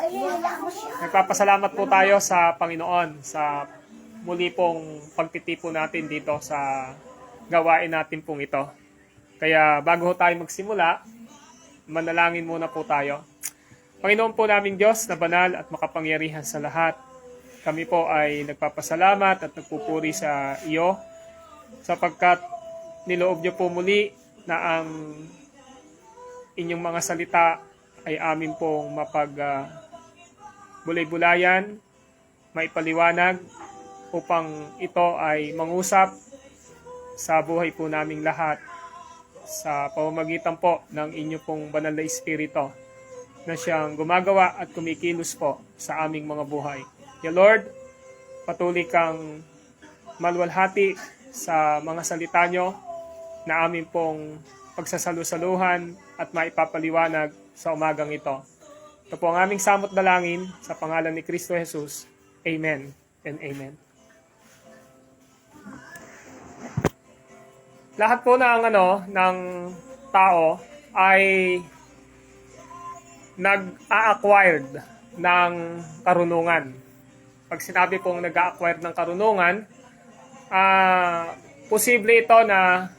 Nagpapasalamat po tayo sa Panginoon sa muli pong pagtitipo natin dito sa gawain natin pong ito. Kaya bago tayo magsimula, manalangin muna po tayo. Panginoon po naming Diyos na banal at makapangyarihan sa lahat, kami po ay nagpapasalamat at nagpupuri sa iyo sapagkat niloob niyo po muli na ang inyong mga salita ay amin pong bulay-bulayan, maipaliwanag upang ito ay mangusap sa buhay po naming lahat sa pamamagitan po ng inyo pong banal na Espiritu na siyang gumagawa at kumikilos po sa aming mga buhay. Ya Lord, patuloy kang malwalhati sa mga salita nyo na amin pong pagsasalusaluhan at maipapaliwanag sa umagang ito. Ito po ang aming samot dalangin sa pangalan ni Kristo Jesus. Amen and amen. Lahat po ng tao ay nag-a-acquired ng karunungan. Pag sinabi pong nag-a-acquired ng karunungan, posible ito na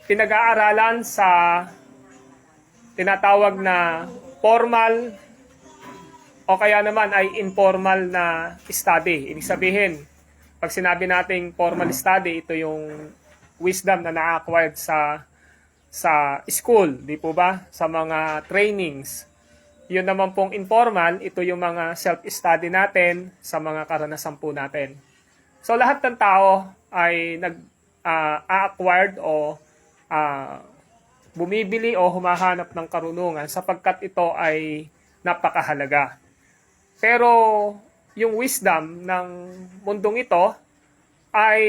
pinag-aaralan sa tinatawag na formal o kaya naman ay informal na study. Ibig sabihin, pag sinabi nating formal study, ito yung wisdom na na-acquired sa school, di po ba? Sa mga trainings. Yun naman pong informal, ito yung mga self-study natin sa mga karanasan po natin. So lahat ng tao ay nag-acquired o bumibili o humahanap ng karunungan sapagkat ito ay napakahalaga. Pero yung wisdom ng mundong ito ay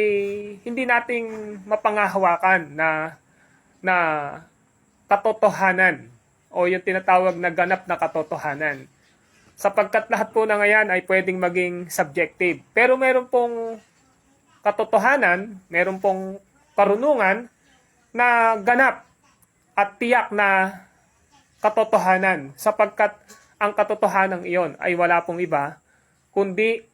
hindi nating mapangahawakan na katotohanan o yung tinatawag na ganap na katotohanan. Sapagkat lahat po na ngayon ay pwedeng maging subjective. Pero meron pong katotohanan, meron pong karunungan na ganap at tiyak na katotohanan sapagkat ang katotohanan iyon ay wala pong iba kundi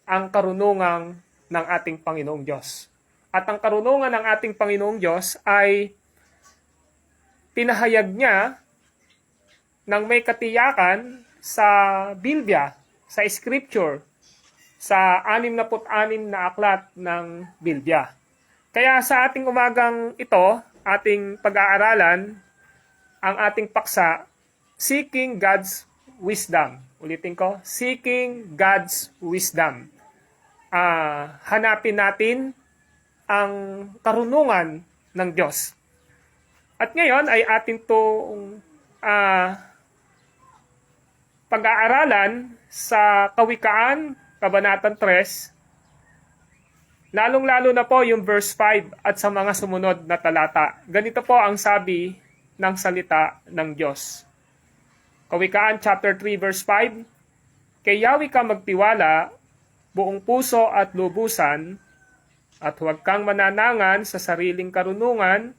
ang karunungan ng ating Panginoong Diyos. At ang karunungan ng ating Panginoong Diyos ay pinahayag niya ng may katiyakan sa Biblia, sa Scripture, sa 66 na aklat ng Biblia. Kaya sa ating umagang ito, ating pag-aaralan, ang ating paksa, Seeking God's Wisdom. Ulitin ko, Seeking God's Wisdom. Hanapin natin ang karunungan ng Diyos. At ngayon ay atin itong pag-aaralan sa Kawikaan, Kabanatang 3, lalong-lalo na po yung verse 5 at sa mga sumunod na talata. Ganito po ang sabi ng salita ng Diyos. Kawikaan chapter 3 verse 5, Kay Yahweh ka magtiwala, buong puso at lubusan, at huwag kang mananangan sa sariling karunungan.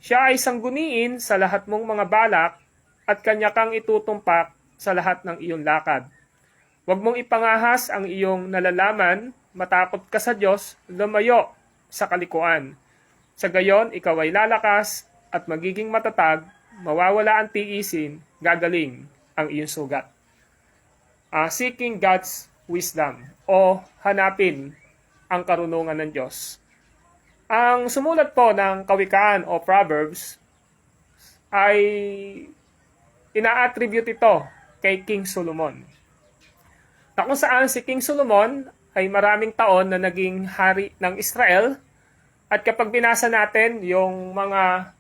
Siya ay sangguniin sa lahat mong mga balak at kanya kang itutumpak sa lahat ng iyong lakad. Huwag mong ipangahas ang iyong nalalaman, matakot ka sa Diyos, lumayo sa kalikuan. Sa gayon, ikaw ay lalakas at magiging matatag, mawawala ang tiisin, gagaling ang iyong sugat. Seeking God's wisdom o hanapin ang karunungan ng Diyos. Ang sumulat po ng Kawikaan o Proverbs ay ina-attribute ito kay King Solomon. Na kung saan si King Solomon ay maraming taon na naging hari ng Israel at kapag binasa natin yung mga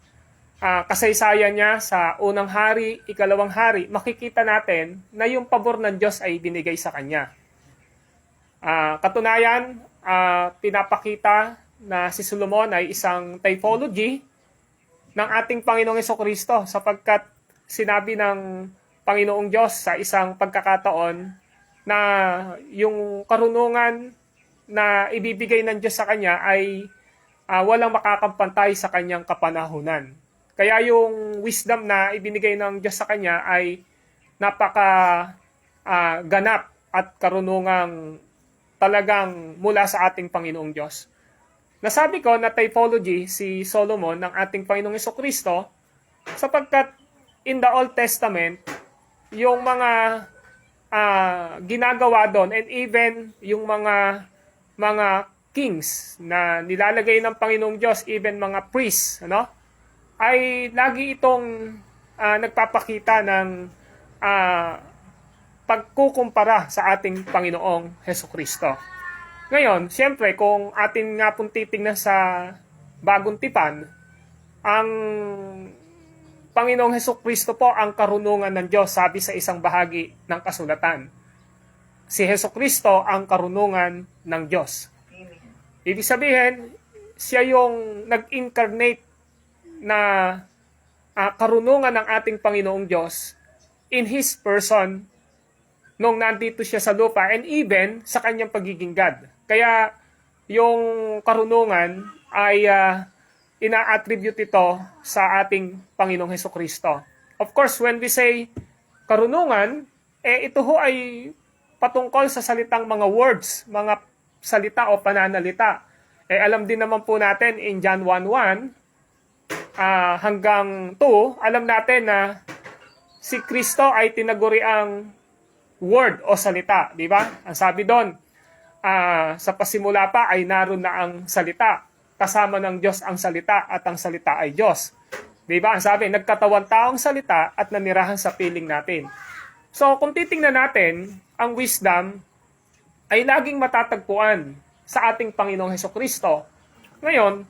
kasaysayan niya sa unang hari, ikalawang hari, makikita natin na yung pabor ng Diyos ay binigay sa kanya. Katunayan, pinapakita na si Solomon ay isang typology ng ating Panginoong Jesucristo sapagkat sinabi ng Panginoong Diyos sa isang pagkakataon na yung karunungan na ibibigay ng Diyos sa kanya ay walang makakampantay sa kanyang kapanahunan. Kaya yung wisdom na ibinigay ng Diyos sa kanya ay napaka ganap at karunungang talagang mula sa ating Panginoong Diyos. Nasabi ko na typology si Solomon ng ating Panginoong Jesucristo sapagkat in the Old Testament, yung mga ginagawa doon and even yung mga kings na nilalagay ng Panginoong Diyos, even mga priests, ano, ay lagi itong nagpapakita ng pagkukumpara sa ating Panginoong Hesukristo. Ngayon, siyempre, kung atin nga pong titingnan sa Bagong Tipan, ang Panginoong Hesukristo po ang karunungan ng Diyos, sabi sa isang bahagi ng kasulatan. Si Hesukristo ang karunungan ng Diyos. Ibig sabihin, siya yung nag-incarnate na karunungan ng ating Panginoong Diyos in His person nung nandito siya sa lupa and even sa kanyang pagiging God. Kaya yung karunungan ay ina-attribute ito sa ating Panginoong Hesukristo. Of course, when we say karunungan, ito ho ay patungkol sa salitang mga words, mga salita o pananalita. Alam din naman po natin in John 1:1 hanggang 2, alam natin na si Kristo ay tinaguri ang word o salita, di ba? Ang sabi doon, sa pasimula pa ay naroon na ang salita. Kasama ng Diyos ang salita at ang salita ay Diyos. Di ba? Ang sabi, nagkatawan taong salita at nanirahan sa piling natin. So, kung titingnan natin, ang wisdom ay laging matatagpuan sa ating Panginoong Hesukristo. Ngayon,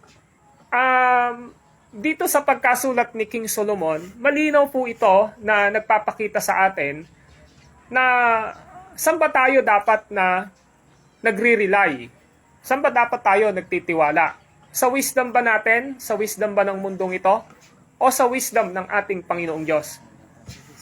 dito sa pagkasulat ni King Solomon, malinaw po ito na nagpapakita sa atin na saan ba tayo dapat na nagre-rely? Saan ba dapat tayo nagtitiwala? Sa wisdom ba natin? Sa wisdom ba ng mundong ito? O sa wisdom ng ating Panginoong Diyos?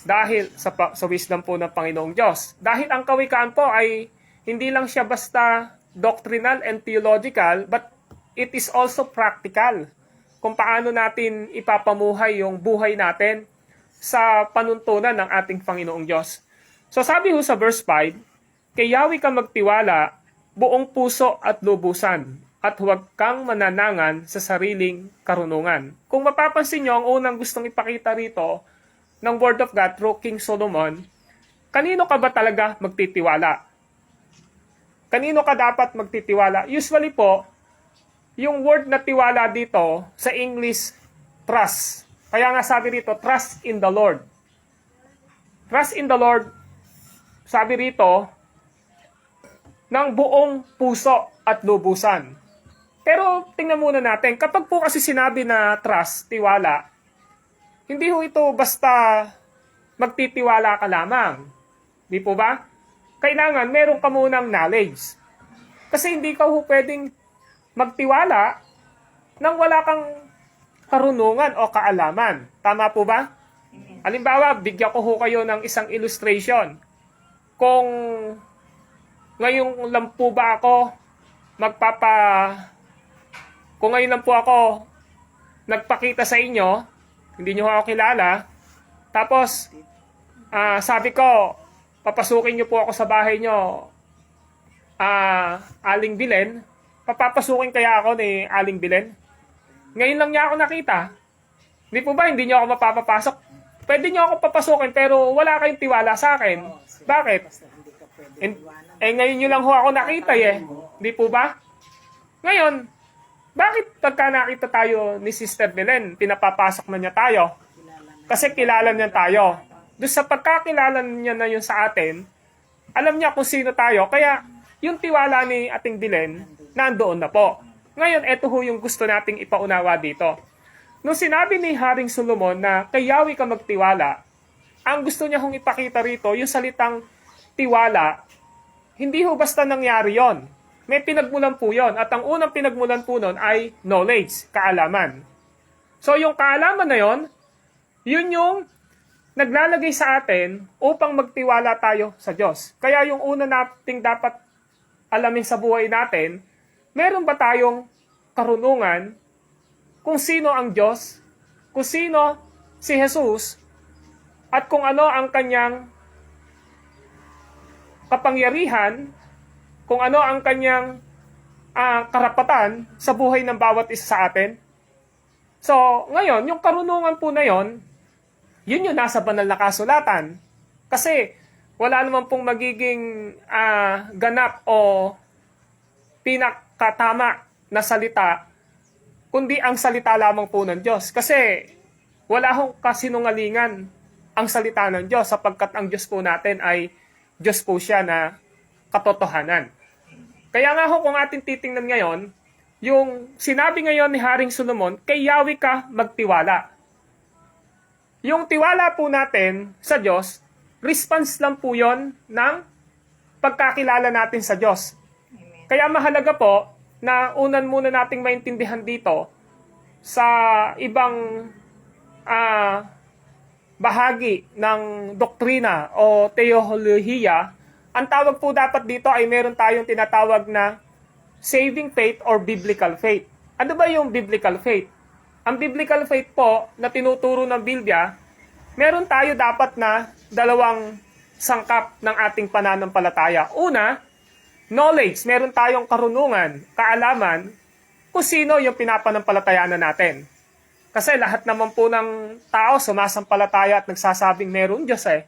Dahil sa wisdom po ng Panginoong Diyos. Dahil ang kawikaan po ay hindi lang siya basta doctrinal and theological, but it is also practical. Kung paano natin ipapamuhay yung buhay natin sa panuntunan ng ating Panginoong Diyos. So sabi ho sa verse 5, kay Yahweh ka magtiwala, buong puso at lubusan, at huwag kang mananangan sa sariling karunungan. Kung mapapansin nyo, ang unang gustong ipakita rito ng Word of God through King Solomon, kanino ka ba talaga magtitiwala? Kanino ka dapat magtitiwala? Usually po, yung word na tiwala dito, sa English, trust. Kaya nga sabi rito, trust in the Lord. Trust in the Lord, sabi rito, ng buong puso at lubusan. Pero tingnan muna natin, kapag po kasi sinabi na trust, tiwala, hindi ho ito basta magtitiwala ka lamang. Di po ba? Kailangan meron ka munang knowledge. Kasi hindi ka ho pwedeng magtiwala nang wala kang karunungan o kaalaman. Tama po ba? Halimbawa, bigyan ko ho kayo ng isang illustration. Kung ngayon lang po ba ako kung ngayon lang po ako nagpakita sa inyo, hindi nyo ako kilala, tapos sabi ko, papasukin nyo po ako sa bahay nyo, Aling Bilen, papapasukin kaya ako ni Aling Bilen? Ngayon lang niya ako nakita. Hindi po ba, hindi nyo ako mapapapasok? Pwede nyo ako papasukin pero wala kayong tiwala sa akin. Bakit? Ngayon nyo lang ho ako nakita Hindi po ba? Ngayon, bakit pagka nakita tayo ni Sister Belen, pinapapasok na niya tayo? Kasi kilala niya tayo. Doon sa pagkakilala niya na yun sa atin, alam niya kung sino tayo. Kaya yung tiwala ni ating Belen, nandoon na po. Ngayon, eto ho yung gusto nating ipaunawa dito. Nung sinabi ni Haring Solomon na kay Yahweh ka magtiwala, ang gusto niya hong ipakita rito, yung salitang tiwala, hindi ho basta nangyari yon. May pinagmulan po yon. At ang unang pinagmulan po nun ay knowledge, kaalaman. So yung kaalaman na yon, yun yung naglalagay sa atin upang magtiwala tayo sa Diyos. Kaya yung una nating dapat alamin sa buhay natin, meron ba tayong karunungan kung sino ang Diyos kung sino si Jesus at kung ano ang kanyang kapangyarihan, kung ano ang kanyang karapatan sa buhay ng bawat isa sa atin. So, ngayon, yung karunungan po na yon, yun yung nasa banal na kasulatan. Kasi, wala naman pong magiging ganap o pinakatama na salita, kundi ang salita lamang po ng Diyos. Kasi, wala hong kasinungalingan ang salita ng Diyos sapagkat ang Diyos po natin ay Diyos po siya na katotohanan. Kaya nga ho, kung ating titingnan ngayon, yung sinabi ngayon ni Haring Solomon, kay Yahweh ka magtiwala. Yung tiwala po natin sa Diyos, response lang po yon ng pagkakilala natin sa Diyos. Amen. Kaya mahalaga po na unan muna nating maintindihan dito sa ibang bahagi ng doktrina o teolohiya. Ang tawag po dapat dito ay meron tayong tinatawag na saving faith or biblical faith. Ano ba yung biblical faith? Ang biblical faith po na tinuturo ng Biblia, meron tayo dapat na dalawang sangkap ng ating pananampalataya. Una, knowledge. Meron tayong karunungan, kaalaman, kung sino yung pinapanampalatayanan natin. Kasi lahat naman po ng tao sumasampalataya at nagsasabing meron Diyos eh.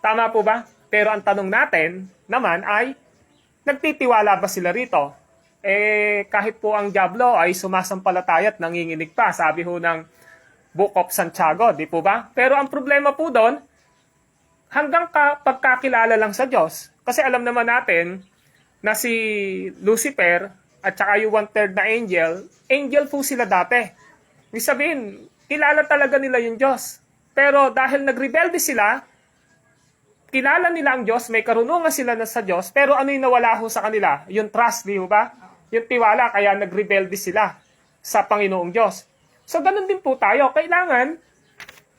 Tama po ba? Pero ang tanong natin naman ay, nagtitiwala ba sila rito? Kahit po ang diablo ay sumasampalataya at nanginginig pa. Sabi ho ng Book of Santiago, di po ba? Pero ang problema po doon, hanggang pagkakilala lang sa Diyos. Kasi alam naman natin na si Lucifer at saka yung 1/3 na angel po sila dati. Ibig sabihin, kilala talaga nila yung Diyos. Pero dahil nagrebelde sila, kilala nila ang Diyos, may karunungan sila na sa Diyos, pero ano yung nawala ho sa kanila? Yung trust, di ba? Yung tiwala, kaya nagrebelde sila sa Panginoong Diyos. So, ganun din po tayo. Kailangan,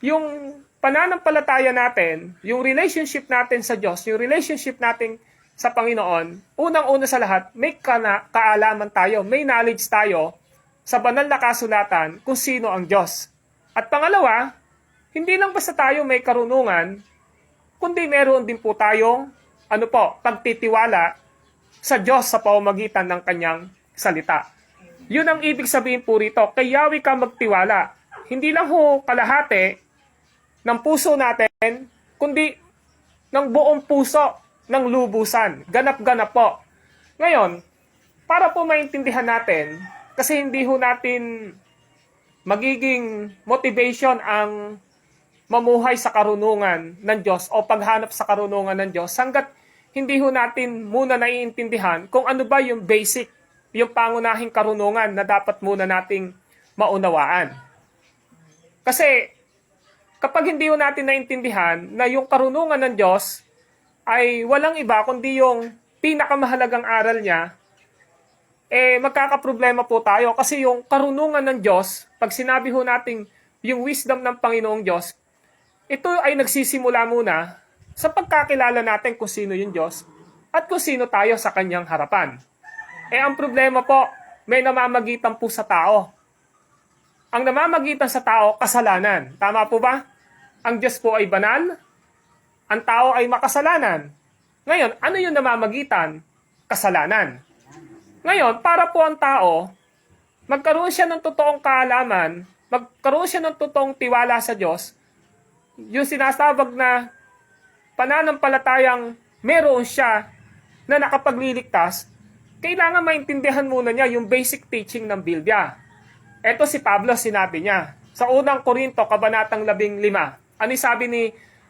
yung pananampalataya natin, yung relationship natin sa Diyos, yung relationship natin sa Panginoon, unang-una sa lahat, may kaalaman tayo, may knowledge tayo sa banal na kasulatan kung sino ang Diyos. At pangalawa, hindi lang basta tayo may karunungan, kundi meron din po tayong pagtitiwala sa Diyos sa pamamagitan ng kanyang salita. Yun ang ibig sabihin po rito, kay Yahweh ka magtiwala. Hindi lang ho kalahati ng puso natin, kundi ng buong puso, ng lubusan. Ganap-ganap po. Ngayon, para po maintindihan natin, kasi hindi ho natin magiging motivation ang mamuhay sa karunungan ng Diyos o paghanap sa karunungan ng Diyos hanggat hindi ho natin muna naiintindihan kung ano ba yung basic, yung pangunahing karunungan na dapat muna nating maunawaan. Kasi kapag hindi ho natin naintindihan na yung karunungan ng Diyos ay walang iba kundi yung pinakamahalagang aral niya, magkakaproblema po tayo kasi yung karunungan ng Diyos, pag sinabi ho natin yung wisdom ng Panginoong Diyos, ito ay nagsisimula muna sa pagkakilala natin kung sino yung Diyos at kung sino tayo sa kanyang harapan. Ang problema po, may namamagitan po sa tao. Ang namamagitan sa tao, kasalanan. Tama po ba? Ang Diyos po ay banal, ang tao ay makasalanan. Ngayon, ano yung namamagitan? Kasalanan. Ngayon, para po ang tao, magkaroon siya ng totoong kaalaman, magkaroon siya ng totoong tiwala sa Diyos, yung sinasabag na pananampalatayang meron siya na nakapagliligtas, kailangan maintindihan muna niya yung basic teaching ng Biblia. Ito si Pablo, sinabi niya. Sa unang Korinto, kabanatang 15. Ano sabi ni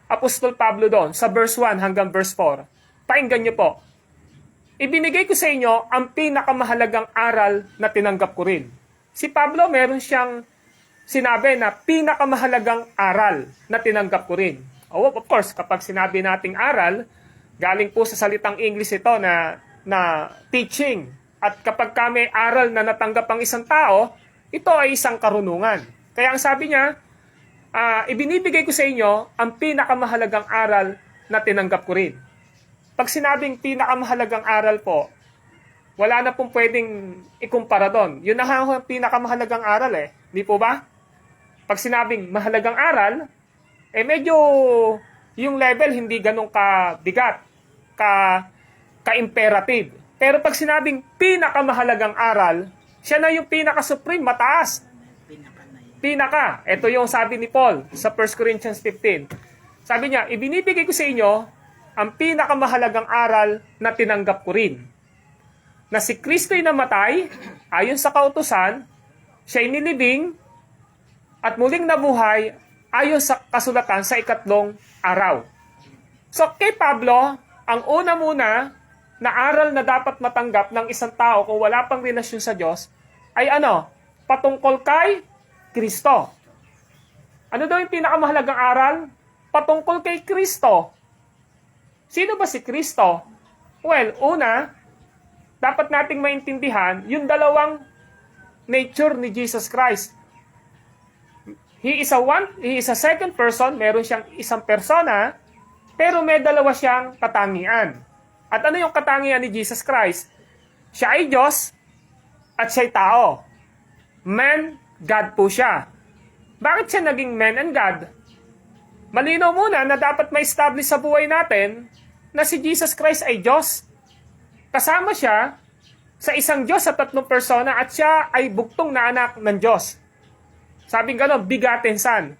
Apostol Pablo doon? Sa verse 1 hanggang verse 4. Pakinggan niyo po. Ibinigay ko sa inyo ang pinakamahalagang aral na tinanggap ko rin. Si Pablo, meron siyang sinabi na pinakamahalagang aral na tinanggap ko rin. Oh, of course, kapag sinabi nating aral, galing po sa salitang English ito na teaching. At kapag kami aral na natanggap ang isang tao, ito ay isang karunungan. Kaya ang sabi niya, ibinibigay ko sa inyo ang pinakamahalagang aral na tinanggap ko rin. Pag sinabing pinakamahalagang aral po, wala na pong pwedeng ikumpara doon. Yun na ang pinakamahalagang aral eh. Di po ba? Pag sinabing mahalagang aral, medyo yung level hindi ganun kabigat, ka-imperative. Pero pag sinabing pinakamahalagang aral, siya na yung pinaka-supreme, mataas. Pinaka. Ito yung sabi ni Paul sa 1 Corinthians 15. Sabi niya, ibinibigay ko sa inyo ang pinakamahalagang aral na tinanggap ko rin. Na si Kristo'y namatay, ayon sa kautusan, siya'y nilibing, at muling nabuhay, ayon sa kasulatan sa ikatlong araw. So kay Pablo, ang una muna na aral na dapat matanggap ng isang tao kung wala pang relasyon sa Diyos, ay patungkol kay Kristo. Ano daw yung pinakamahalagang aral? Patungkol kay Kristo. Sino ba si Kristo? Well, una, dapat nating maintindihan yung dalawang nature ni Jesus Christ. He is a second person, meron siyang isang persona, pero may dalawa siyang katangian. At ano yung katangian ni Jesus Christ? Siya ay Diyos at siya'y tao. Man, God po siya. Bakit siya naging man and God? Malinaw muna na dapat ma-establish sa buhay natin na si Jesus Christ ay Diyos. Kasama siya sa isang Diyos sa tatlong persona at siya ay bugtong na anak ng Diyos. Sabing gano'n, begotten son.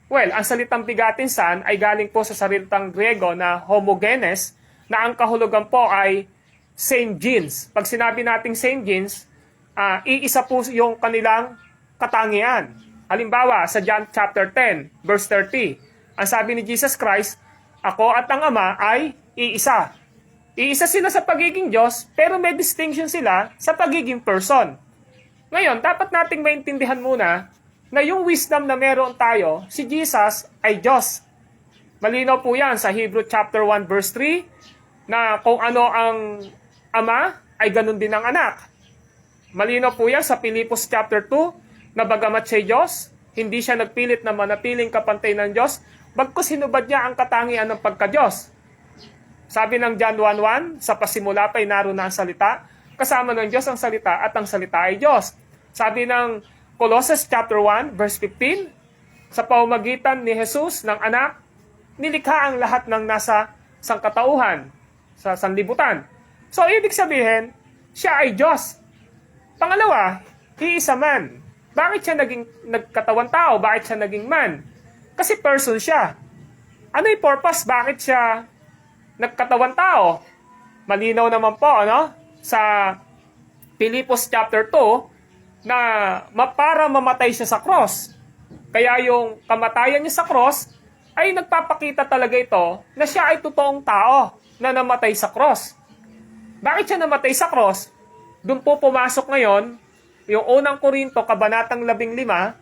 Well, ang salitang begotten son ay galing po sa salitang Griego na homogenes, na ang kahulugan po ay same genes. Pag sinabi nating same genes, iisa po yung kanilang katangian. Halimbawa, sa John chapter 10, verse 30, ang sabi ni Jesus Christ, ako at ang Ama ay iisa. Iisa sila sa pagiging Diyos, pero may distinction sila sa pagiging person. Ngayon, dapat nating maintindihan muna na yung wisdom na meron tayo, si Jesus ay Diyos. Malinaw po yan sa Hebrew chapter 1 verse 3, na kung ano ang Ama, ay ganun din ang anak. Malinaw po yan sa Pilipos chapter 2, na bagamat siya Diyos, hindi siya nagpilit na manatiling kapantay ng Diyos, bagkus hinubad niya ang katangian ng pagka-Diyos. Sabi ng John 1:1, sa pasimula pa'y naroon na ang salita, kasama ng Diyos ang salita at ang salita ay Diyos. Sabi ng Colossus chapter 1 verse 15, sa pamamagitan ni Jesus ng anak, nilikha ang lahat ng nasa sangkatauhan, sa sanlibutan. So ibig sabihin, siya ay Diyos. Pangalawa, he is a man. Bakit siya nagkatawan tao? Bakit siya naging man? Kasi person siya. Ano yung purpose? Bakit siya nagkatawan tao? Malinaw naman po, sa Pilipos chapter 2, na para mamatay siya sa cross. Kaya yung kamatayan niya sa cross, ay nagpapakita talaga ito na siya ay totoong tao na namatay sa cross. Bakit siya namatay sa cross? Doon po pumasok ngayon, yung unang Korinto, kabanatang 15,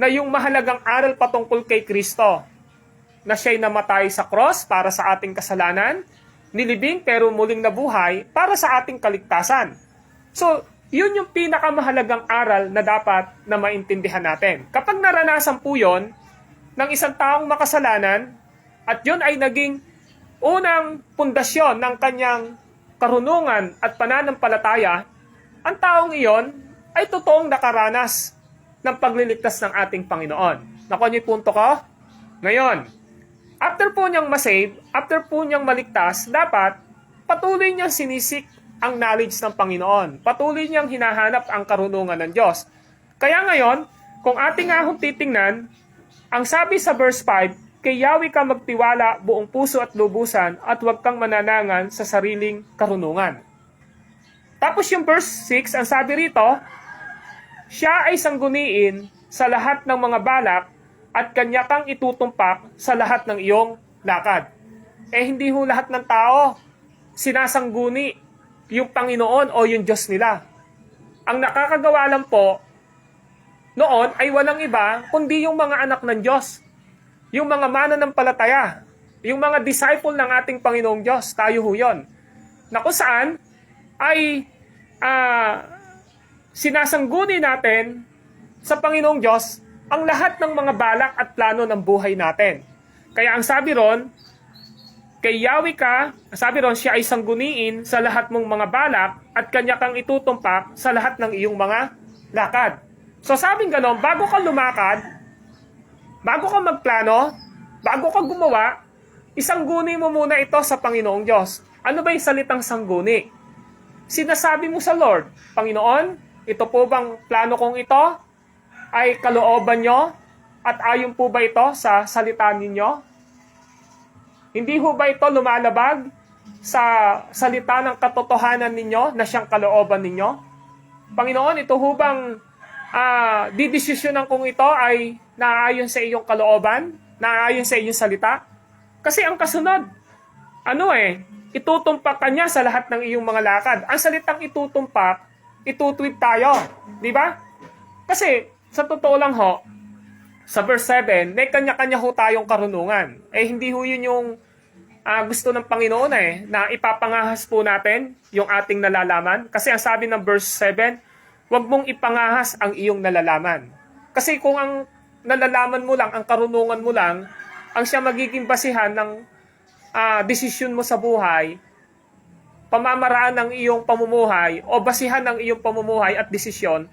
na yung mahalagang aral patungkol kay Kristo. Na siya'y namatay sa cross para sa ating kasalanan, nilibing pero muling nabuhay para sa ating kaligtasan. So, yun yung pinakamahalagang aral na dapat na maintindihan natin. Kapag naranasan po yun ng isang taong makasalanan, at yun ay naging unang pundasyon ng kanyang karunungan at pananampalataya, ang taong iyon ay totoong nakaranas ng pagliligtas ng ating Panginoon. Nakuha niyo yung punto ko? Ngayon, after po niyang masave, after po niyang maligtas, dapat patuloy niyang sinisik ang knowledge ng Panginoon. Patuloy niyang hinahanap ang karunungan ng Diyos. Kaya ngayon, kung ating ahong titingnan, ang sabi sa verse 5, kay Yahweh ka magtiwala buong puso at lubusan at huwag kang mananangan sa sariling karunungan. Tapos yung verse 6, ang sabi rito, siya ay sangguniin sa lahat ng mga balak at kanya kang itutumpak sa lahat ng iyong lakad. Hindi ho lahat ng tao sinasangguni yung Panginoon o yung Diyos nila. Ang nakakagawa lang po noon ay walang iba kundi yung mga anak ng Diyos. Yung mga mananampalataya. Yung mga disciple ng ating Panginoong Diyos. Tayo ho yun. Na kung saan ay sinasangguni natin sa Panginoong Diyos ang lahat ng mga balak at plano ng buhay natin. Kaya ang sabi ron, kay Yahweh ka, sabi ron, siya ay sangguniin sa lahat mong mga balak at kanya kang itutumpak sa lahat ng iyong mga lakad. So sabing ganon, bago ka lumakad, Bago ka magplano, bago ka gumawa, isangguni mo muna ito sa Panginoong Diyos. Ano ba yung salitang sangguni? Sinasabi mo sa Lord, Panginoon, ito po bang plano kong ito ay kalooban nyo at ayon po ba ito sa salita ninyo? Hindi ho ba ito lumalabag sa salita ng katotohanan ninyo na siyang kalooban ninyo? Panginoon, ito ho bang didesisyonan kong ito ay naayon sa iyong kalooban? Naayon sa iyong salita? Kasi ang kasunod, itutumpak ka niya sa lahat ng iyong mga lakad. Ang salitang itutumpak, itutwid tayo. Di ba? Kasi, sa totoo lang ho, sa verse 7, may kanya-kanya ho tayong karunungan. Hindi ho yun yung gusto ng Panginoon na ipapangahas po natin yung ating nalalaman. Kasi ang sabi ng verse 7, huwag mong ipangahas ang iyong nalalaman. Kasi kung ang nalalaman mo lang, ang karunungan mo lang, ang siya magiging basihan ng desisyon mo sa buhay, pamamaraan ng iyong pamumuhay, o basihan ng iyong pamumuhay at desisyon,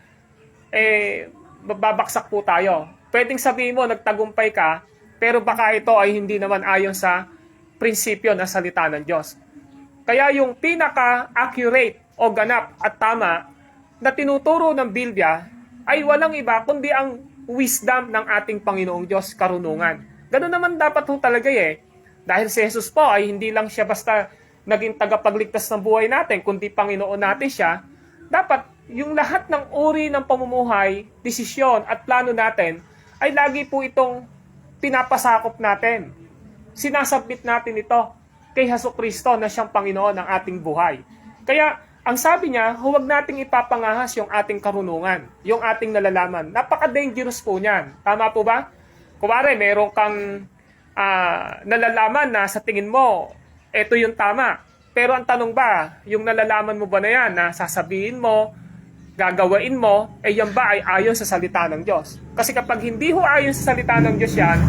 babaksak po tayo. Pwedeng sabihin mo, nagtagumpay ka, pero baka ito ay hindi naman ayon sa prinsipyo ng salita ng Diyos. Kaya yung pinaka-accurate o ganap at tama na tinuturo ng Biblia ay walang iba kundi ang wisdom ng ating Panginoong Diyos, karunungan. Ganun naman dapat ho talaga Dahil si Jesus po ay hindi lang siya basta naging tagapagligtas ng buhay natin, kundi Panginoon natin siya. Dapat yung lahat ng uri ng pamumuhay, desisyon at plano natin ay lagi po itong pinapasakop natin. Sinasubmit natin ito kay Jesucristo na siyang Panginoon ng ating buhay. Kaya, ang sabi niya, huwag nating ipapangahas yung ating karunungan, yung ating nalalaman. Napaka-dangerous po niyan. Tama po ba? Kuwari, meron kang nalalaman na sa tingin mo, ito yung tama. Pero ang tanong ba, yung nalalaman mo ba na yan, na sasabihin mo, gagawain mo, yan ba ay ayon sa salita ng Diyos? Kasi kapag hindi ho ayon sa salita ng Diyos yan,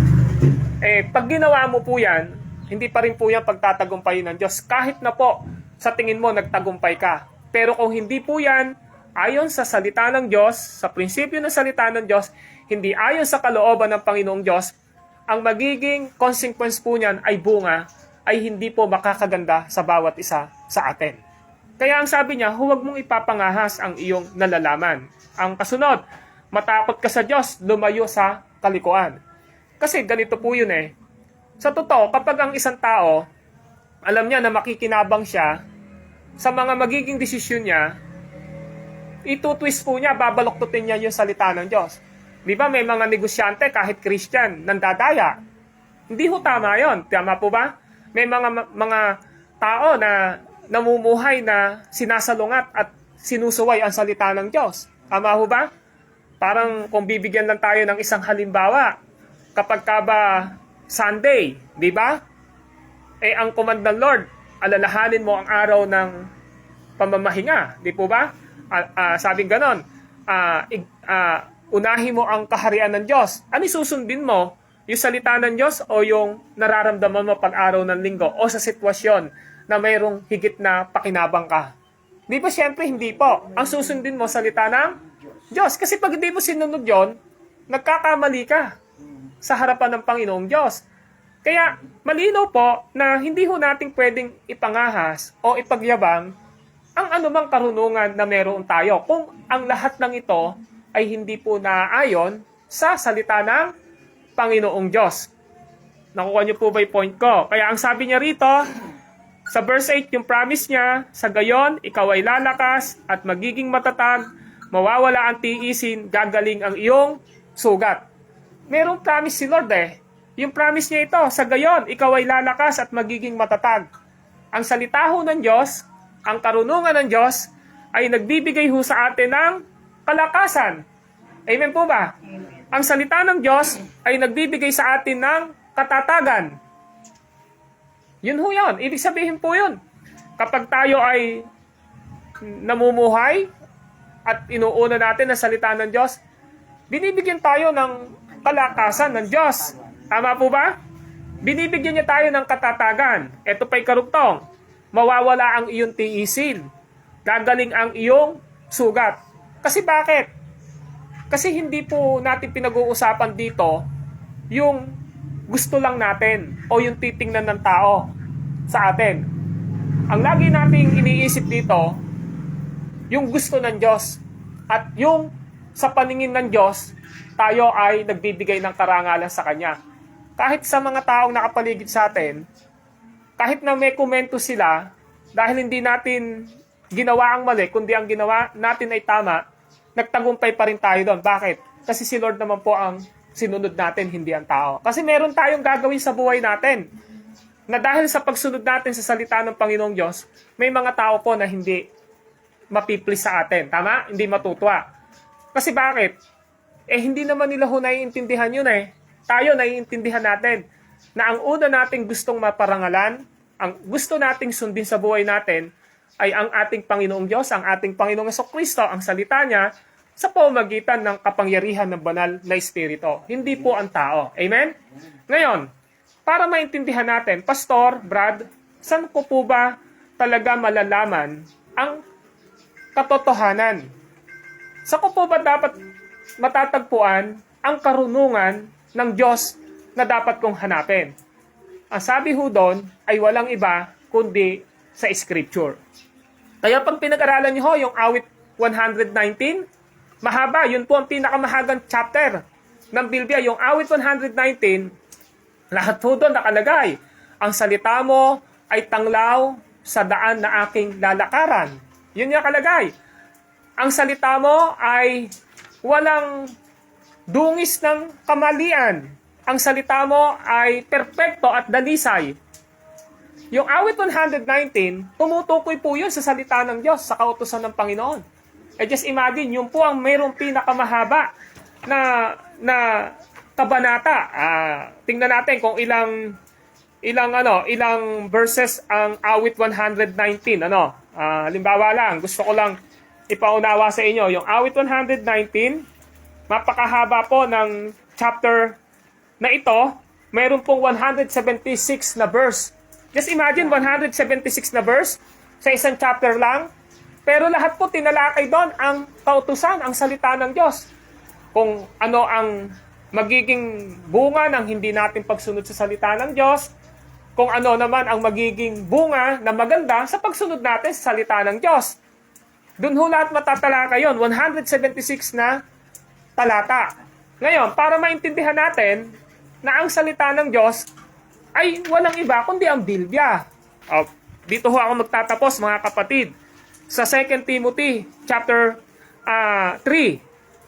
pag ginawa mo po yan, hindi pa rin po yan pagtatagumpayin ng Diyos. Kahit na po, sa tingin mo, nagtagumpay ka. Pero kung hindi po yan, ayon sa salita ng Diyos, sa prinsipyo ng salita ng Diyos, hindi ayon sa kalooban ng Panginoong Diyos, ang magiging consequence po niyan ay bunga, ay hindi po makakaganda sa bawat isa sa atin. Kaya ang sabi niya, huwag mong ipapangahas ang iyong nalalaman. Ang kasunod, matakot ka sa Diyos, lumayo sa kalikuan. Kasi ganito po yun Sa totoo, kapag ang isang tao, alam niya na makikinabang siya sa mga magiging desisyon niya, itutwist po niya, babaloktutin niya yung salita ng Diyos. Di ba may mga negosyante kahit Christian, nandadaya? Hindi ho tama yun. Tama po ba? May mga tao na namumuhay na sinasalungat at sinusuway ang salita ng Diyos. Tama ho ba? Parang kung bibigyan lang tayo ng isang halimbawa, kapag ka ba Sunday, di ba? Ang command ng Lord, alalahanin mo ang araw ng pamamahinga, di po ba? Sabing ganon, unahin mo ang kaharian ng Diyos. Ano susundin mo? Yung salita ng Diyos o yung nararamdaman mo pag-araw ng linggo o sa sitwasyon na mayroong higit na pakinabang ka? Di ba siyempre hindi po. Ang susundin mo salita ng Diyos. Kasi pag hindi mo sinunod yon, nagkakamali ka sa harapan ng Panginoong Diyos. Kaya malinaw po na hindi ho natin pwedeng ipangahas o ipagyabang ang anumang karunungan na meron tayo kung ang lahat ng ito ay hindi po naaayon sa salita ng Panginoong Diyos. Nakuha niyo po ba yung point ko? Kaya ang sabi niya rito, sa verse 8, yung promise niya, sa gayon, ikaw ay lalakas at magiging matatag, mawawala ang tiisin, gagaling ang iyong sugat. Merong promise si Lord Yung promise niya ito, sa gayon, ikaw ay lalakas at magiging matatag. Ang salita ho ng Diyos, ang karunungan ng Diyos, ay nagbibigay ho sa atin ng kalakasan. Amen po ba? Ang salita ng Diyos ay nagbibigay sa atin ng katatagan. Yun ho yun. Ibig sabihin po yun. Kapag tayo ay namumuhay at inuuna natin ang salita ng Diyos, binibigyan tayo ng kalakasan ng Diyos. Tama po ba? Binibigyan niya tayo ng katatagan. Ito pa'y karugtong. Mawawala ang iyong tiisin. Gagaling ang iyong sugat. Kasi bakit? Kasi hindi po natin pinag-uusapan dito yung gusto lang natin o yung titingnan ng tao sa atin. Ang lagi nating iniisip dito, yung gusto ng Diyos. At yung sa paningin ng Diyos, tayo ay nagbibigay ng karangalan sa Kanya. Kahit sa mga taong nakapaligid sa atin, kahit na may komento sila, dahil hindi natin ginawa ang mali, kundi ang ginawa natin ay tama, nagtagumpay pa rin tayo doon. Bakit? Kasi si Lord naman po ang sinunod natin, hindi ang tao. Kasi meron tayong gagawin sa buhay natin, na dahil sa pagsunod natin sa salita ng Panginoong Diyos, may mga tao po na hindi mapiplis sa atin. Tama? Hindi matutuwa. Kasi bakit? Hindi naman nila ho naiintindihan yun eh. Tayo naiintindihan natin na ang una nating gustong maparangalan, ang gusto nating sundin sa buhay natin, ay ang ating Panginoong Diyos, ang ating Panginoong Jesucristo, ang salita niya, sa pamamagitan ng kapangyarihan ng banal na Espiritu. Hindi po ang tao. Amen? Ngayon, para maintindihan natin, Pastor, Brad, saan ko po ba talaga malalaman ang katotohanan? Saan ko po ba dapat matatagpuan ang karunungan ng Diyos na dapat kong hanapin? Ang sabi ho doon ay walang iba kundi sa Scripture. Kaya pag pinag-aralan niyo ho yung awit 119, mahaba, yun po ang pinakamahagang chapter ng Biblia. Yung awit 119, lahat po doon nakalagay. Ang salita mo ay tanglaw sa daan na aking lalakaran. Yun yung nakalagay. Ang salita mo ay walang dungis ng kamalian. Ang salita mo ay perpekto at dalisay. Yung awit 119, tumutukoy po yun sa salita ng Diyos, sa kautusan ng Panginoon. Just imagine, yun po ang mayroong pinakamahaba na kabanata. Tingnan natin kung ilang verses ang awit 119. Halimbawa lang, gusto ko lang ipaunawa sa inyo. Yung awit 119, mapakahaba po ng chapter na ito, mayroon pong 176 na verse. Just imagine, 176 na verse sa isang chapter lang. Pero lahat po tinalakay doon ang kautusan, ang salita ng Diyos. Kung ano ang magiging bunga ng hindi natin pagsunod sa salita ng Diyos, kung ano naman ang magiging bunga na maganda sa pagsunod natin sa salita ng Diyos. Doon ho lahat matatalakay yun, 176 na talata. Ngayon, para maintindihan natin na ang salita ng Diyos ay walang iba kundi ang Biblia. Dito ho ako magtatapos, mga kapatid. Sa 2 Timothy chapter 3,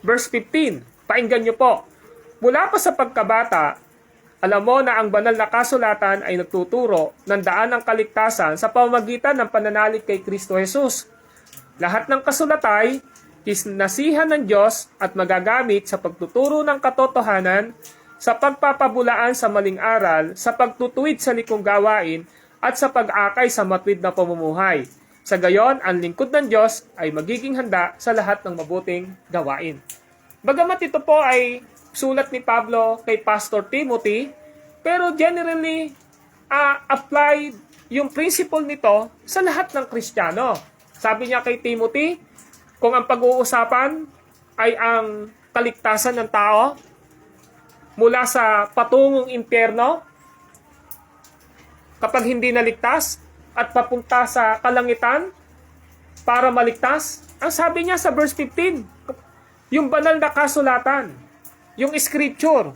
verse 15. Painggan niyo po. Mula pa sa pagkabata, alam mo na ang banal na kasulatan ay nagtuturo ng daan ng kaligtasan sa pamamagitan ng pananalig kay Kristo Jesus. Lahat ng kasulatay, nasihan ng Diyos at magagamit sa pagtuturo ng katotohanan, sa pagpapabulaan sa maling aral, sa pagtutuwid sa likong gawain, at sa pag-akay sa matwid na pamumuhay. Sa gayon, ang lingkod ng Diyos ay magiging handa sa lahat ng mabuting gawain. Bagamat ito po ay sulat ni Pablo kay Pastor Timothy, pero generally, applied yung principle nito sa lahat ng Kristiyano. Sabi niya kay Timothy, kung ang pag-uusapan ay ang kaligtasan ng tao mula sa patungong impyerno, kapag hindi naligtas at papunta sa kalangitan para maligtas, ang sabi niya sa verse 15, yung banal na kasulatan, yung scripture,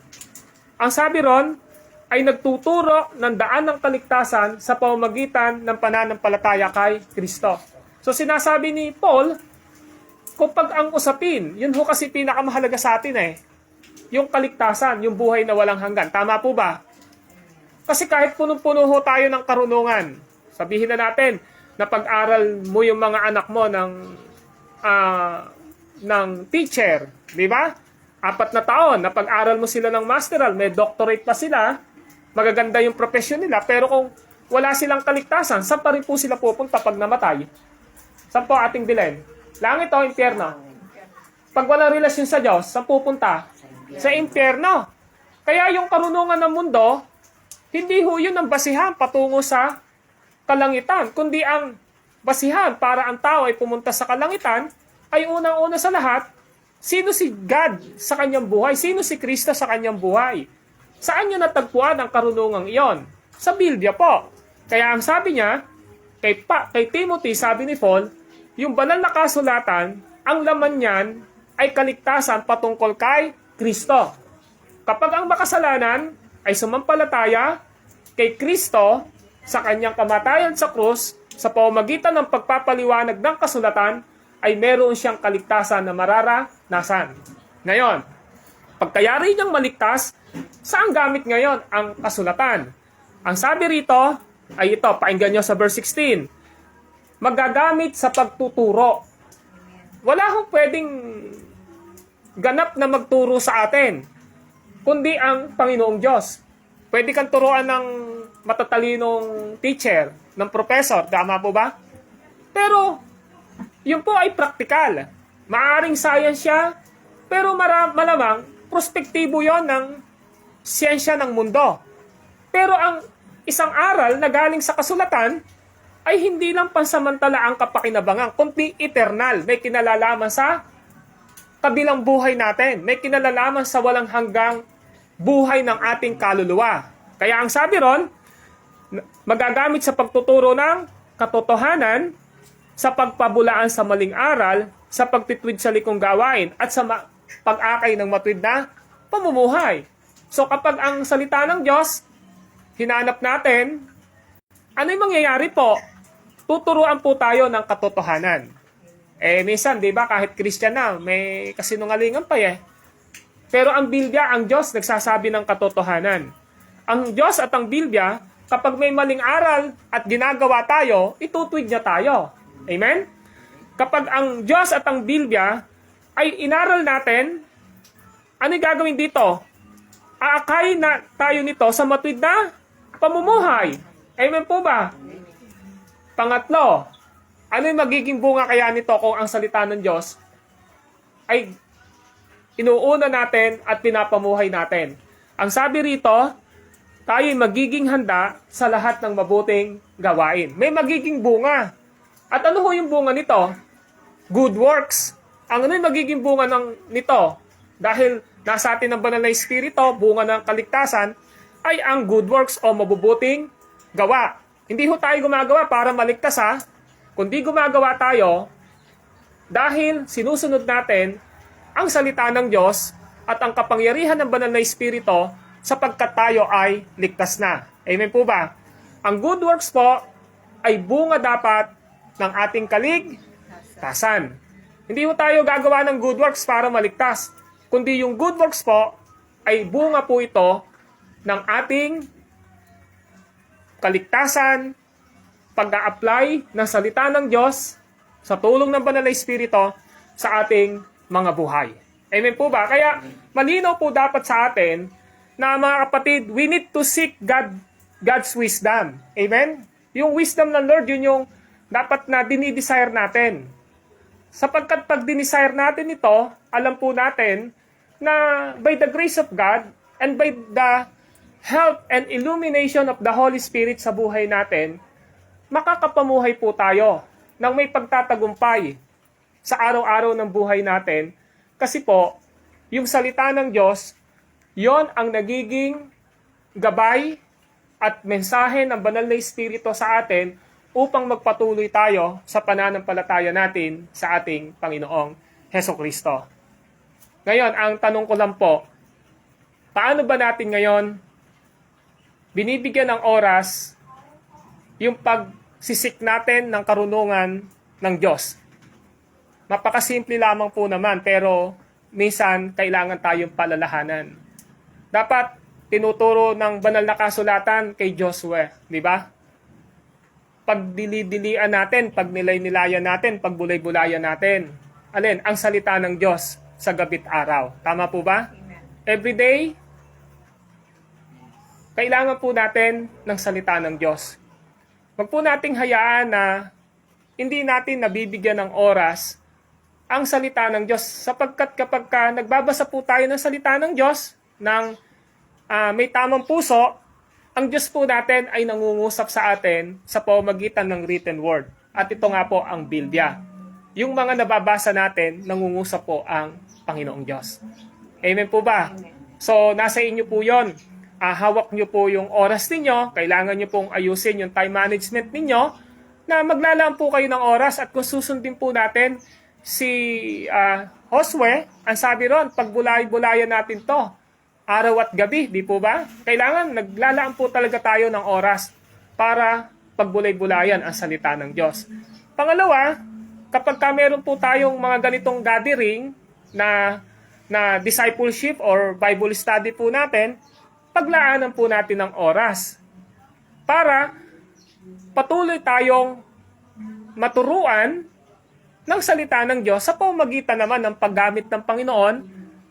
ang sabi ron ay nagtuturo ng daan ng kaligtasan sa pamamagitan ng pananampalataya kay Kristo. So sinasabi ni Paul, kapag ang usapin, yun ho kasi pinakamahalaga sa atin yung kaligtasan, yung buhay na walang hanggan. Tama po ba? Kasi kahit punong-puno ho tayo ng karunungan, sabihin na natin na pag-aral mo yung mga anak mo ng teacher, di ba? 4 na taon, na pag-aral mo sila ng masteral, may doctorate pa sila, magaganda yung profession nila, pero kung wala silang kaligtasan, saan pa rin po sila pupunta pag namatay? Saan po ating bilin? Langit o impyerno? Pag walang relasyon sa Diyos, saan pupunta? Sa impyerno. Kaya yung karunungan ng mundo, hindi ho yun ang basihan patungo sa kalangitan, kundi ang basihan para ang tao ay pumunta sa kalangitan ay unang-una sa lahat, sino si God sa kanyang buhay? Sino si Kristo sa kanyang buhay? Saan nyo natagpuan ang karunungang iyon? Sa Biblia po. Kaya ang sabi niya, kay Timothy, sabi ni Paul, yung banal na kasulatan, ang laman niyan ay kaligtasan patungkol kay Kristo. Kapag ang makasalanan ay sumampalataya kay Kristo sa kanyang kamatayan sa krus, sa pamamagitan ng pagpapaliwanag ng kasulatan, ay meron siyang kaligtasan na mararanasan. Ngayon, pagkayari niyang maligtas, saan gamit ngayon ang kasulatan? Ang sabi rito ay ito, pakinggan niyo sa verse 16. Magagamit sa pagtuturo. Wala akong pwedeng ganap na magturo sa atin, kundi ang Panginoong Diyos. Pwede kang turuan ng matatalinong teacher, ng professor, tama po ba? Pero, yun po ay praktikal. Maaring science siya, pero malamang prospektibo yon ng siyensya ng mundo. Pero ang isang aral na galing sa kasulatan ay hindi lang pansamantala ang kapakinabangan, kundi eternal. May kinalalaman sa kabilang buhay natin. May kinalalaman sa walang hanggang buhay ng ating kaluluwa. Kaya ang sabi ron, magagamit sa pagtuturo ng katotohanan, sa pagpabulaan sa maling aral, sa pagtitwid sa likong gawain, at sa pag-akay ng matuwid na pamumuhay. So kapag ang salita ng Diyos, hinanap natin, ano yung mangyayari po? Tuturuan po tayo ng katotohanan. Minsan, di ba, kahit Christian na, may kasinungalingan pa Pero ang Biblia, ang Diyos, nagsasabi ng katotohanan. Ang Diyos at ang Biblia, kapag may maling aral at ginagawa tayo, itutwid niya tayo. Amen? Kapag ang Diyos at ang Biblia ay inaral natin, ano yung gagawin dito? Aakay na tayo nito sa matuwid na pamumuhay. Amen po ba? Pangatlo, ano yung magiging bunga kaya nito kung ang salita ng Diyos ay inuuna natin at pinapamuhay natin? Ang sabi rito, tayo'y magiging handa sa lahat ng mabuting gawain. May magiging bunga. At ano ho yung bunga nito? Good works. Ang ano yung magiging bunga nito? Dahil nasa atin ang banal na espiritu, bunga ng kaligtasan, ay ang good works o mabubuting gawa. Hindi ho tayo gumagawa para maligtas kundi gumagawa tayo dahil sinusunod natin ang salita ng Diyos at ang kapangyarihan ng banal na espiritu sapagkat tayo ay ligtas na. Amen po ba? Ang good works po ay bunga dapat ng ating kaligtasan. Hindi po tayo gagawa ng good works para maligtas, kundi yung good works po ay bunga po ito ng ating kaligtasan, pag-a-apply ng salita ng Diyos sa tulong ng banal na espiritu sa ating mga buhay. Amen po ba? Kaya malinaw po dapat sa atin na mga kapatid, we need to seek God's wisdom. Amen? Yung wisdom ng Lord, yun yung dapat na dinidesire natin. Sapagkat pag dinesire natin ito, alam po natin na by the grace of God and by the help and illumination of the Holy Spirit sa buhay natin, makakapamuhay po tayo ng may pagtatagumpay sa araw-araw ng buhay natin. Kasi po, yung salita ng Diyos, yon ang nagiging gabay at mensahe ng banal na espiritu sa atin upang magpatuloy tayo sa pananampalataya natin sa ating Panginoong Hesukristo. Ngayon, ang tanong ko lang po, paano ba natin ngayon binibigyan ng oras yung pagsisik natin ng karunungan ng Diyos? Napakasimple lamang po naman, pero minsan kailangan tayong palalahanan. Dapat tinuturo ng banal na kasulatan kay Joshua, di ba? Pagdili-dilian natin, pagnilay-nilayan natin, pagbulay-bulayan natin. Alin? Ang salita ng Diyos sa gabi't araw. Tama po ba? Every day, kailangan po natin ng salita ng Diyos. Wag po nating hayaan na hindi natin nabibigyan ng oras ang salita ng Diyos. Sapagkat kapag nagbabasa po tayo ng salita ng Diyos, ng may tamang puso, ang Diyos po natin ay nangungusap sa atin sa pamamagitan ng written word. At ito nga po ang Biblia. Yung mga nababasa natin, nangungusap po ang Panginoong Diyos. Amen po ba? So, nasa inyo po yon. hawak nyo po yung oras ninyo, kailangan nyo pong ayusin yung time management ninyo, na maglalaan po kayo ng oras. At kung susundin po natin si Josue, ang sabi ron, pagbulay-bulayan natin to, araw at gabi, di po ba? Kailangan naglalaan po talaga tayo ng oras para pagbulay-bulayan ang salita ng Diyos. Pangalawa, kapag meron po tayong mga ganitong gathering na discipleship or Bible study po natin, paglaanan po natin ng oras para patuloy tayong maturuan ng salita ng Diyos sa pamamagitan naman ng paggamit ng Panginoon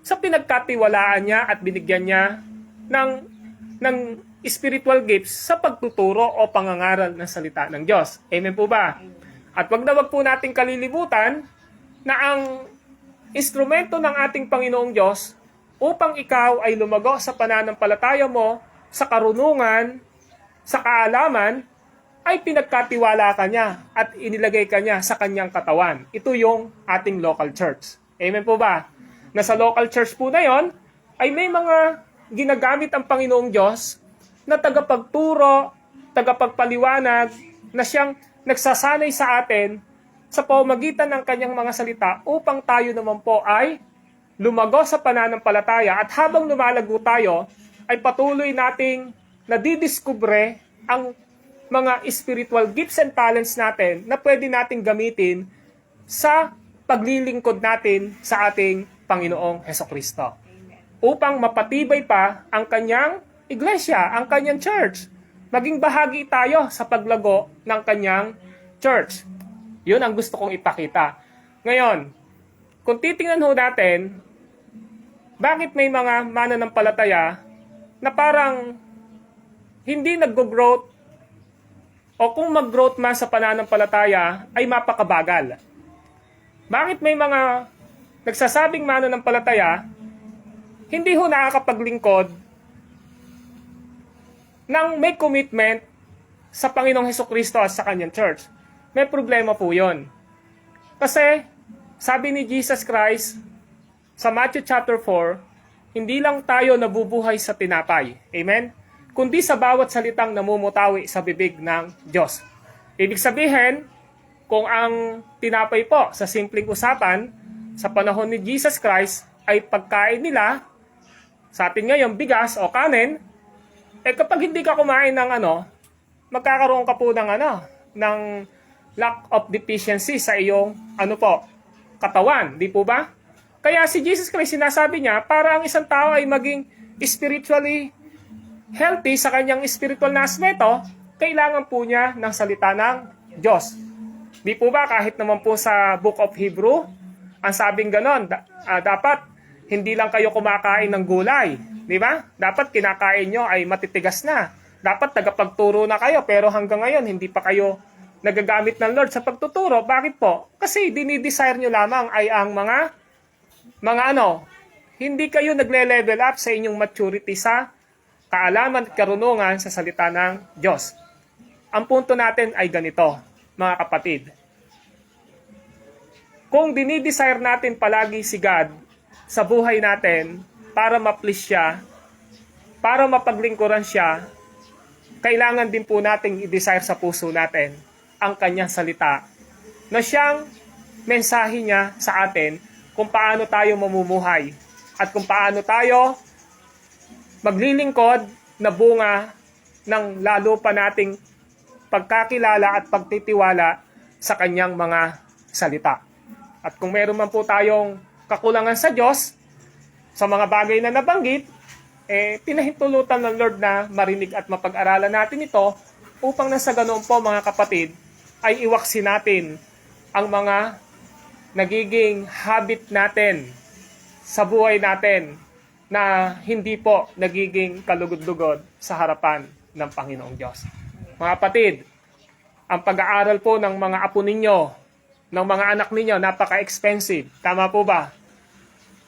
sa pinagkatiwalaan niya at binigyan niya ng spiritual gifts sa pagtuturo o pangangaral ng salita ng Diyos. Amen po ba? At wag na wag po nating kalilimutan na ang instrumento ng ating Panginoong Diyos upang ikaw ay lumago sa pananampalataya mo, sa karunungan, sa kaalaman, ay pinagkatiwala ka niya at inilagay ka niya sa kanyang katawan. Ito yung ating local church. Amen po ba? Na sa local church po na yon ay may mga ginagamit ang Panginoong Diyos na tagapagturo, tagapagpaliwanag, na siyang nagsasanay sa atin sa pamamagitan ng kanyang mga salita upang tayo naman po ay lumago sa pananampalataya at habang lumalago tayo ay patuloy nating nadidiskubre ang mga spiritual gifts and talents natin na pwede nating gamitin sa paglilingkod natin sa ating Panginoong Hesukristo. Upang mapatibay pa ang kanyang iglesia, ang kanyang church. Maging bahagi tayo sa paglago ng kanyang church. Yun ang gusto kong ipakita. Ngayon, kung titingnan ho natin, bakit may mga mananampalataya na parang hindi nag-growth o kung mag-growth man sa pananampalataya ay mapakabagal? Bakit may mga nagsasabing mananampalataya hindi ho nakakapaglingkod nang may commitment sa Panginoong Hesukristo at sa kanyang church? May problema po yun. Kasi, sabi ni Jesus Christ sa Matthew chapter 4, hindi lang tayo nabubuhay sa tinapay. Amen? Kundi sa bawat salitang namumutawi sa bibig ng Diyos. Ibig sabihin, kung ang tinapay po sa simpleng usapan sa panahon ni Jesus Christ ay pagkain nila, sa atin ngayon bigas o kanin, kapag hindi ka kumain ng magkakaroon ka po ng lack of deficiency sa iyong katawan, di po ba? Kaya si Jesus Christ sinasabi niya, para ang isang tao ay maging spiritually healthy sa kanyang spiritual na aspeto, kailangan po niya ng salita ng Diyos. Di po ba kahit naman po sa Book of Hebrew, ang sabing ganon, dapat hindi lang kayo kumakain ng gulay, di ba? Dapat kinakain nyo ay matitigas na. Dapat tagapagturo na kayo, pero hanggang ngayon hindi pa kayo nagagamit ng Lord sa pagtuturo. Bakit po? Kasi dinidesire nyo lamang ay ang mga hindi kayo nagle-level up sa inyong maturity sa kaalaman at karunungan sa salita ng Diyos. Ang punto natin ay ganito, mga kapatid. Kung dinidesire natin palagi si God sa buhay natin para ma-please siya, para mapaglingkuran siya, kailangan din po nating i-desire sa puso natin ang kanyang salita na siyang mensahe niya sa atin kung paano tayo mamumuhay at kung paano tayo maglilingkod na bunga ng lalo pa nating pagkakilala at pagtitiwala sa kanyang mga salita. At kung meron man po tayong kakulangan sa Diyos, sa mga bagay na nabanggit, pinahintulutan ng Lord na marinig at mapag-aralan natin ito upang nasa ganoon po mga kapatid, ay iwaksin natin ang mga nagiging habit natin sa buhay natin na hindi po nagiging kalugod-lugod sa harapan ng Panginoong Diyos. Mga kapatid, ang pag-aaral po ng mga apo ninyo, ng mga anak ninyo, napaka-expensive. Tama po ba?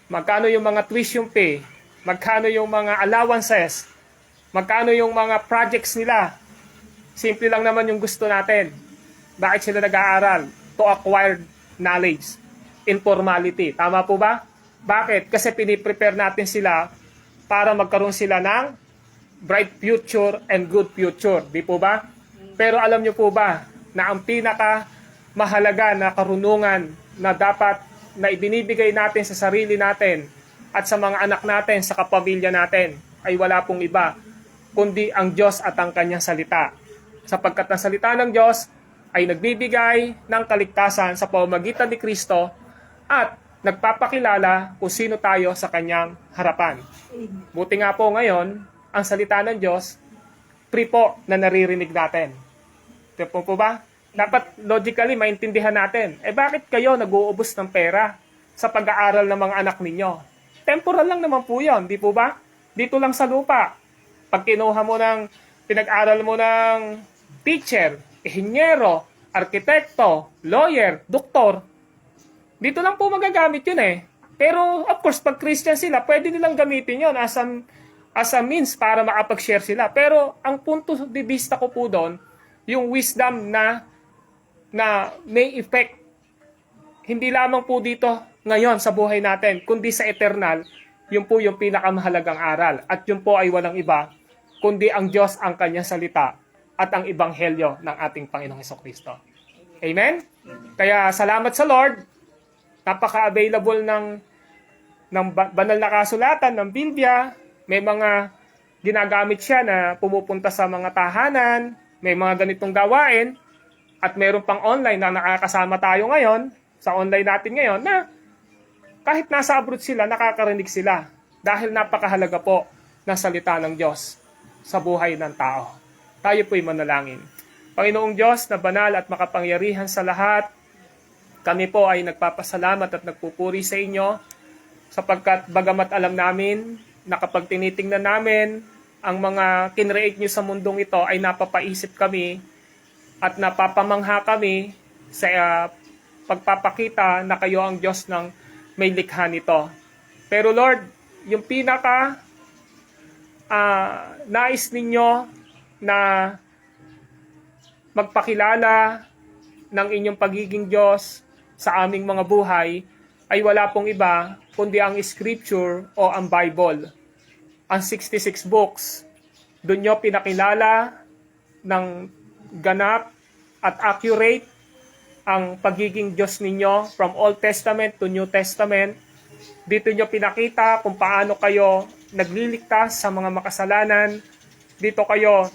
Magkano yung mga tuition fee? Magkano yung mga allowances? Magkano yung mga projects nila? Simple lang naman yung gusto natin. Bakit sila nag-aaral? To acquire knowledge. Informality. Tama po ba? Bakit? Kasi piniprepare natin sila para magkaroon sila ng bright future and good future. Di po ba? Pero alam nyo po ba na ang pinaka mahalaga na karunungan na dapat na ibinibigay natin sa sarili natin at sa mga anak natin, sa kapamilya natin, ay wala pong iba, kundi ang Diyos at ang kanyang salita. Sapagkat ang salita ng Diyos ay nagbibigay ng kaligtasan sa pamamagitan ni Kristo at nagpapakilala kung sino tayo sa kanyang harapan. Buti nga po ngayon, ang salita ng Diyos, free po na naririnig natin. Ito po ba? Dapat logically maintindihan natin. Bakit kayo nag-uubos ng pera sa pag-aaral ng mga anak ninyo? Temporal lang naman po yun, di po ba? Dito lang sa lupa. Pag kinuha mo ng, pinag-aral mo ng teacher, inhinyero, arkitekto, lawyer, doktor, dito lang po magagamit yun eh. Pero of course, pag Christian sila, pwede nilang gamitin yun as a means para makapag-share sila. Pero ang punto de vista ko po doon, yung wisdom na may effect, hindi lamang po dito ngayon sa buhay natin, kundi sa eternal, yun po yung pinakamahalagang aral. At yun po ay walang iba, kundi ang Diyos ang kanyang salita at ang ebanghelyo ng ating Panginoong Hesukristo. Amen? Kaya salamat sa Lord, napaka-available ng banal na kasulatan ng Biblia. May mga ginagamit siya na pumupunta sa mga tahanan, may mga ganitong gawain, at meron pang online na nakakasama tayo ngayon, sa online natin ngayon, na kahit nasa abroad sila, nakakarinig sila. Dahil napakahalaga po ng salita ng Diyos sa buhay ng tao. Tayo po'y manalangin. Panginoong Diyos na banal at makapangyarihan sa lahat, kami po ay nagpapasalamat at nagpupuri sa inyo sapagkat bagamat alam namin na kapag tinitingnan namin ang mga kinreate nyo sa mundong ito ay napapaisip kami at napapamangha kami sa pagpapakita na kayo ang Diyos ng may likha nito. Pero Lord, yung pinaka nais ninyo na magpakilala ng inyong pagiging Diyos sa aming mga buhay ay wala pong iba kundi ang Scripture o ang Bible. Ang 66 books, doon nyo pinakilala ng ganap at accurate ang pagiging Diyos ninyo from Old Testament to New Testament. Dito nyo pinakita kung paano kayo nagliligtas sa mga makasalanan. Dito kayo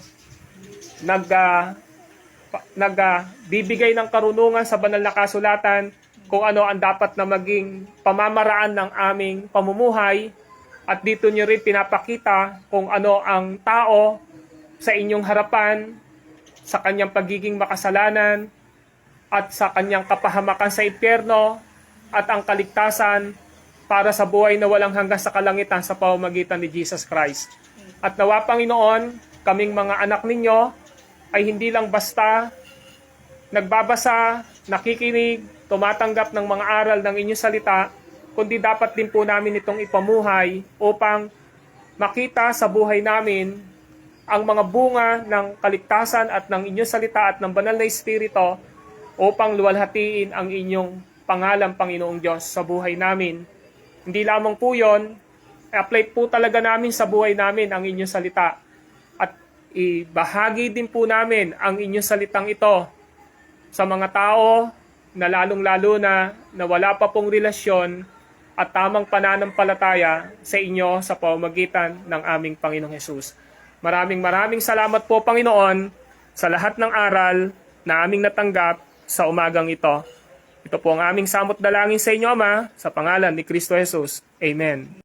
nagbibigay ng karunungan sa banal na kasulatan kung ano ang dapat na maging pamamaraan ng aming pamumuhay. At dito nyo rin pinapakita kung ano ang tao sa inyong harapan, sa kanyang pagiging makasalanan, at sa kanyang kapahamakan sa impyerno, at ang kaligtasan para sa buhay na walang hanggan sa kalangitan sa pamamagitan ni Jesus Christ. At nawa, Panginoon, kaming mga anak ninyo ay hindi lang basta nagbabasa, nakikinig, tumatanggap ng mga aral ng inyong salita, kundi dapat din po namin itong ipamuhay upang makita sa buhay namin ang mga bunga ng kaligtasan at ng inyong salita at ng banal na Espiritu upang luwalhatiin ang inyong pangalan, Panginoong Diyos, sa buhay namin. Hindi lamang po yun, apply po talaga namin sa buhay namin ang inyong salita. At ibahagi din po namin ang inyong salitang ito sa mga tao na lalong-lalo na wala pa pong relasyon at tamang pananampalataya sa inyo sa pamamagitan ng aming Panginoong Hesus. Maraming salamat po, Panginoon, sa lahat ng aral na aming natanggap sa umagang ito. Ito po ang aming samot dalangin sa inyo, Ama, sa pangalan ni Kristo Jesus. Amen.